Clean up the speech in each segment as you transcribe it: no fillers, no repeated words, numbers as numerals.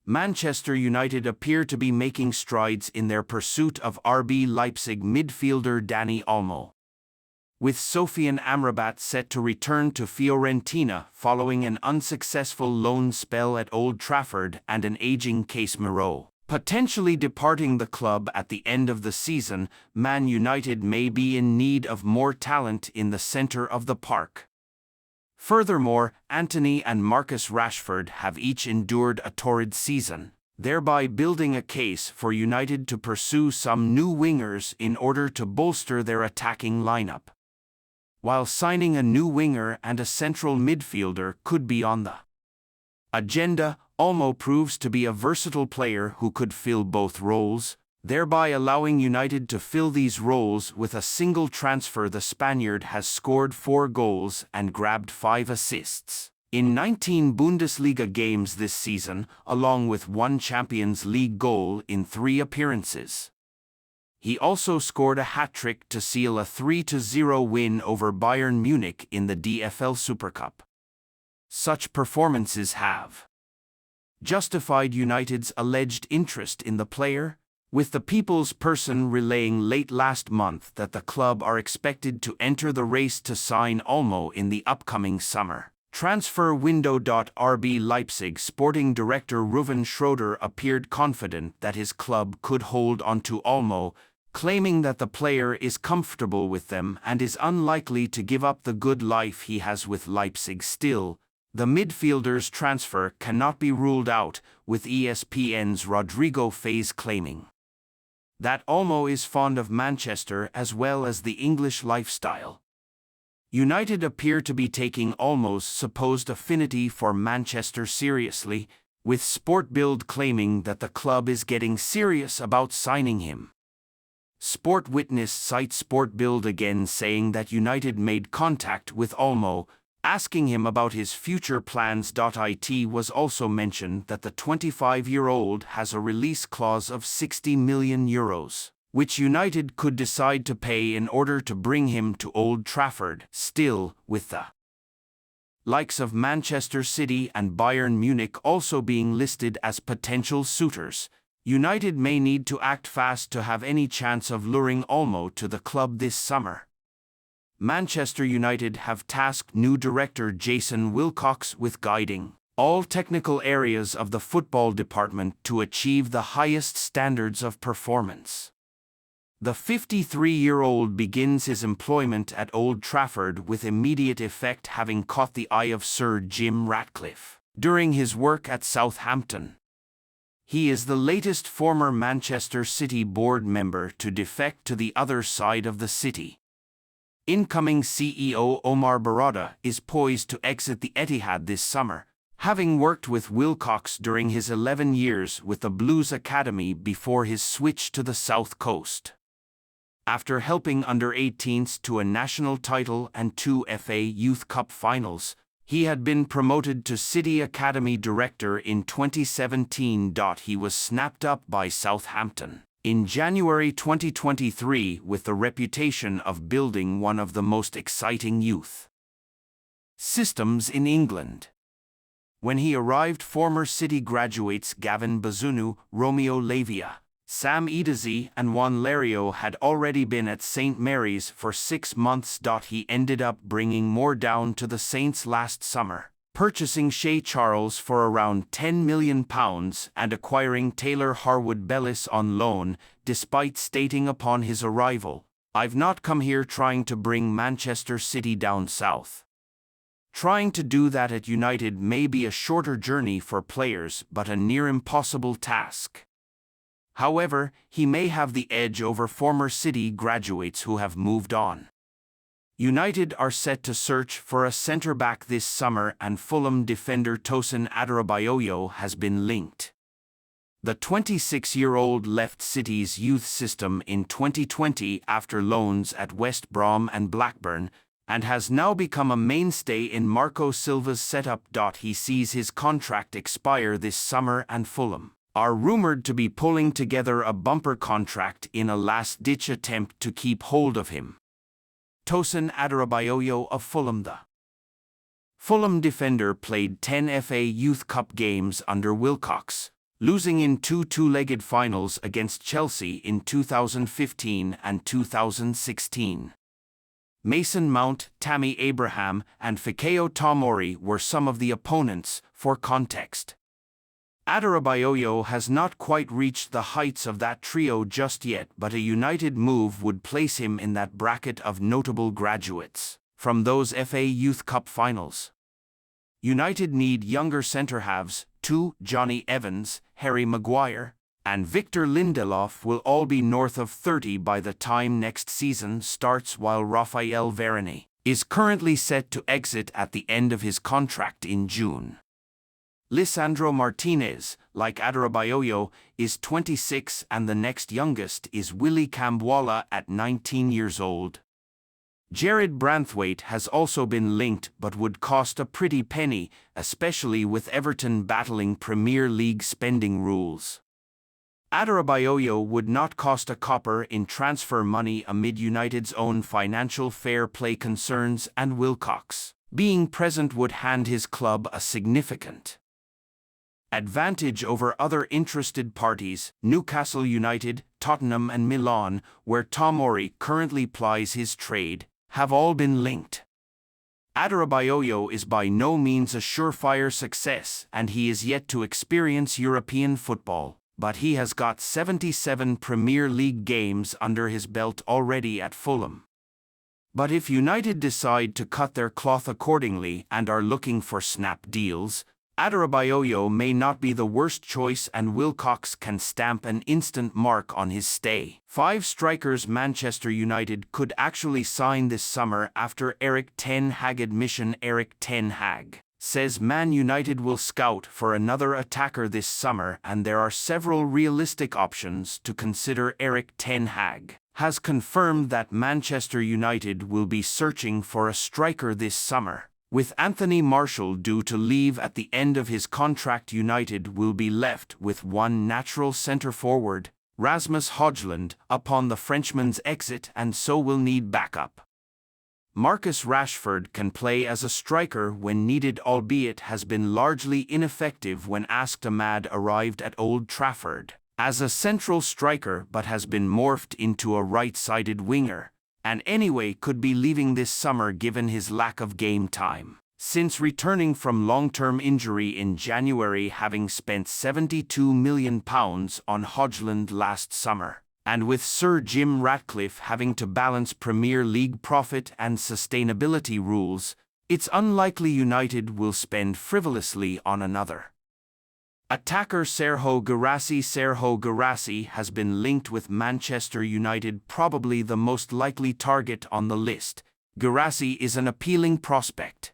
Manchester United appear to be making strides in their pursuit of RB Leipzig midfielder Dani Olmo. With Sofian Amrabat set to return to Fiorentina following an unsuccessful loan spell at Old Trafford and an aging Casemiro potentially departing the club at the end of the season, Man United may be in need of more talent in the centre of the park. Furthermore, Antony and Marcus Rashford have each endured a torrid season, thereby building a case for United to pursue some new wingers in order to bolster their attacking lineup. While signing a new winger and a central midfielder could be on the agenda, Olmo proves to be a versatile player who could fill both roles, thereby allowing United to fill these roles with a single transfer. The Spaniard has scored 4 goals and grabbed 5 assists in 19 Bundesliga games this season, along with 1 Champions League goal in 3 appearances. He also scored a hat-trick to seal a 3-0 win over Bayern Munich in the DFL Super Cup. Such performances have justified United's alleged interest in the player, with the People's Person relaying late last month that the club are expected to enter the race to sign Olmo in the upcoming summer transfer window. RB Leipzig sporting director Ruven Schröder appeared confident that his club could hold onto Olmo, claiming that the player is comfortable with them and is unlikely to give up the good life he has with Leipzig. Still, the midfielder's transfer cannot be ruled out, with ESPN's Rodrigo Fez claiming that Olmo is fond of Manchester as well as the English lifestyle. United appear to be taking Olmo's supposed affinity for Manchester seriously, with Sportbild claiming that the club is getting serious about signing him. Sport Witness cites Sportbild again, saying that United made contact with Olmo, asking him about his future plans. It was also mentioned that the 25-year-old has a release clause of €60 million, which United could decide to pay in order to bring him to Old Trafford. Still, with the likes of Manchester City and Bayern Munich also being listed as potential suitors, United may need to act fast to have any chance of luring Olmo to the club this summer. Manchester United have tasked new director Jason Wilcox with guiding all technical areas of the football department to achieve the highest standards of performance. The 53-year-old begins his employment at Old Trafford with immediate effect, having caught the eye of Sir Jim Ratcliffe during his work at Southampton. He is the latest former Manchester City board member to defect to the other side of the city. Incoming CEO Omar Barada is poised to exit the Etihad this summer, having worked with Wilcox during his 11 years with the Blues Academy before his switch to the South Coast. After helping under-18s to a national title and 2 FA Youth Cup finals, he had been promoted to City Academy Director in 2017. He was snapped up by Southampton in January 2023 with the reputation of building one of the most exciting youth systems in England. When he arrived, former City graduates Gavin Bazunu, Romeo Lavia, Sam Edazi and Juan Lario had already been at St. Mary's for 6 months. He ended up bringing more down to the Saints last summer, purchasing Shea Charles for around £10 million and acquiring Taylor Harwood-Bellis on loan, despite stating upon his arrival, "I've not come here trying to bring Manchester City down south. Trying to do that at United may be a shorter journey for players but a near impossible task." However, he may have the edge over former City graduates who have moved on. United are set to search for a centre-back this summer, and Fulham defender Tosin Adarabioyo has been linked. The 26-year-old left City's youth system in 2020 after loans at West Brom and Blackburn, and has now become a mainstay in Marco Silva's setup. He sees his contract expire this summer, and Fulham are rumoured to be pulling together a bumper contract in a last-ditch attempt to keep hold of him. Tosin Adarabioyo of Fulham. The Fulham defender played 10 FA Youth Cup games under Wilcox, losing in two-legged finals against Chelsea in 2015 and 2016. Mason Mount, Tammy Abraham, and Fikayo Tomori were some of the opponents. For context, Adebayo has not quite reached the heights of that trio just yet, but a United move would place him in that bracket of notable graduates from those FA Youth Cup finals. United need younger centre-halves. Johnny Evans, Harry Maguire, and Victor Lindelof will all be north of 30 by the time next season starts, while Raphael Varane is currently set to exit at the end of his contract in June. Lisandro Martinez, like Adebayo, is 26 and the next youngest is Willy Kambwala at 19 years old. Jared Branthwaite has also been linked but would cost a pretty penny, especially with Everton battling Premier League spending rules. Adebayo would not cost a copper in transfer money amid United's own financial fair play concerns, and Wilcox being present would hand his club a significant advantage over other interested parties. Newcastle United, Tottenham and Milan, where Tomori currently plies his trade, have all been linked. Adebayo is by no means a surefire success and he is yet to experience European football, but he has got 77 Premier League games under his belt already at Fulham. But if United decide to cut their cloth accordingly and are looking for snap deals, Adebayo may not be the worst choice, and Wilcox can stamp an instant mark on his stay. 5 strikers Manchester United could actually sign this summer after Erik ten Hag admission. Erik ten Hag says Man United will scout for another attacker this summer and there are several realistic options to consider. Erik ten Hag has confirmed that Manchester United will be searching for a striker this summer. With Anthony Martial due to leave at the end of his contract, United will be left with one natural centre-forward, Rasmus Højlund, upon the Frenchman's exit, and so will need backup. Marcus Rashford can play as a striker when needed, albeit has been largely ineffective when asked. Ahmad arrived at Old Trafford as a central striker but has been morphed into a right-sided winger, and anyway could be leaving this summer given his lack of game time since returning from long-term injury in January, having spent £72 million on Højlund last summer. And with Sir Jim Ratcliffe having to balance Premier League profit and sustainability rules, it's unlikely United will spend frivolously on another attacker. Serhou Guirassy has been linked with Manchester United, probably the most likely target on the list. Guirassy is an appealing prospect.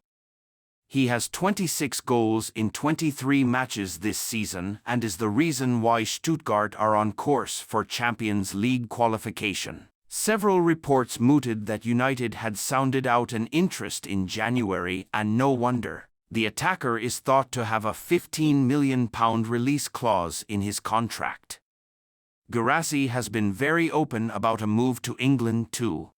He has 26 goals in 23 matches this season and is the reason why Stuttgart are on course for Champions League qualification. Several reports mooted that United had sounded out an interest in January, and no wonder. The attacker is thought to have a £15 million release clause in his contract. Guirassy has been very open about a move to England too.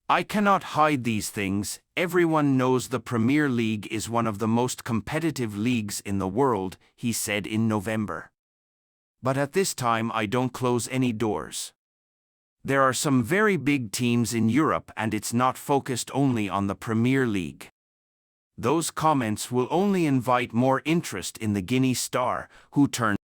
I cannot hide these things. Everyone knows the Premier League is one of the most competitive leagues in the world, he said in November. But at this time I don't close any doors. There are some very big teams in Europe and it's not focused only on the Premier League. Those comments will only invite more interest in the Guinea star, who turned